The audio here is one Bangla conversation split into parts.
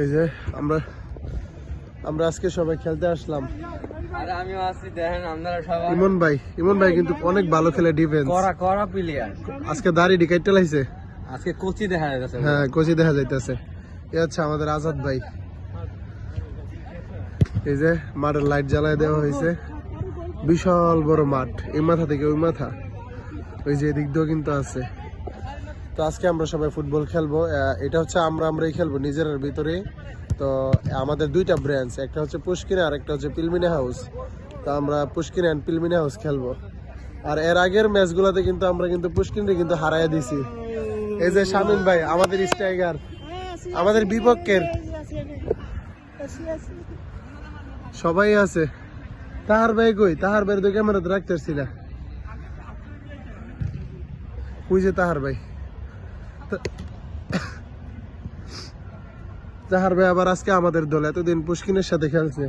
এই যে আমরা আমরা আজকে সবাই খেলতে আসলাম। আরে আমিও আসছি, দেখেন আপনারা সবাই। ইমন ভাই কিন্তু অনেক ভালো খেলে ডিফেন্স। কড়া প্লেয়ার। আজকে দাড়ি ডিকাইতে লাইছে। আজকে কোচি দেখা যাচ্ছে। হ্যাঁ, কোচি দেখা যাইতেছে। এ হচ্ছে আমাদের আজাদ ভাই। এই যে মাঠের লাইট জ্বালায় দেওয়া হয়েছে। বিশাল বড় মাঠ, এই মাথা থেকে ওই মাথা, ওই যে এদিক দিয়েও কিন্তু আছে। তো আজকে আমরা সবাই ফুটবল খেলবো। এটা হচ্ছে আমরাই খেলবো নিজের ভিতরে। তো আমাদের দুইটা ব্রাঞ্চ, একটা হচ্ছে পুষ্কিনে আর একটা হচ্ছে পিলমিনে হাউস। তো আমরা পুষ্কিনে অ্যান্ড পিলমিনে হাউস খেলবো। আর এর আগের ম্যাচগুলোতে কিন্তু আমরা কিন্তু পুষ্কিনে কিন্তু হারাইয়া দিছি। এই যে শামিম ভাই আমাদের স্ট্রাইকার, আমাদের বিপক্ষের সবাই আছে। তাহার ভাই কই? তাহার ভাইয়ের তো ক্যামেরাতে রাখতেছি না। ওই যে তাহার ভাই, তাহার ভাই আবার আজকে আমাদের দল, এতদিন পুষ্কিনের সাথে খেলছে।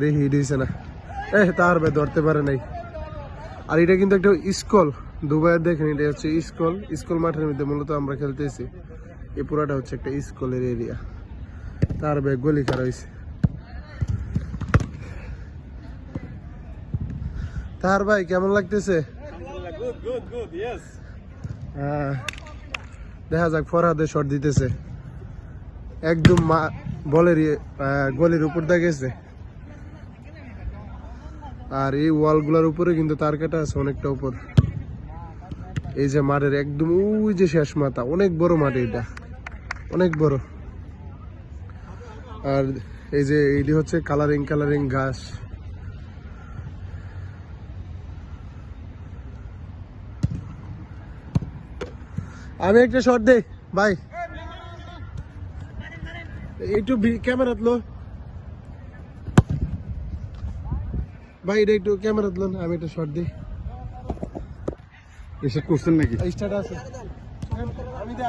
রে হিট হয়েছে না, তাহার ভাই ধরতে পারে নাই। আর এটা কিন্তু একটা স্কুল, দুবাইয়ের দেখেন, এটা হচ্ছে স্কুল মাঠের মধ্যে মূলত আমরা খেলতেছি। এই পুরাটা হচ্ছে একটা স্কুলের এরিয়া। তার ভাই গলি খারাপ হয়েছে। তাহার ভাই কেমন লাগতেছে? হ্যাঁ, দেখা যাক। ফরহাদে শট দিতেছে একদম বলের গলির উপর দিয়ে গেছে। আর এই ওয়াল গুলার উপরে কিন্তু তার কাটা আছে অনেকটা উপর। এই যে মাঠের একদম ওই যে শেষ মাথা, অনেক বড় মাঠ, এটা অনেক বড়। আর এই যে এইটি হচ্ছে কালারিং ঘাস। আমি একটা শট দেই ভাই, একটু ক্যামেরাত লো ভাই, এটা একটু ক্যামেরাত লো, আমি একটা শট দিই। এসে করছেন নাকি? স্টার্ট আছে। আমি দে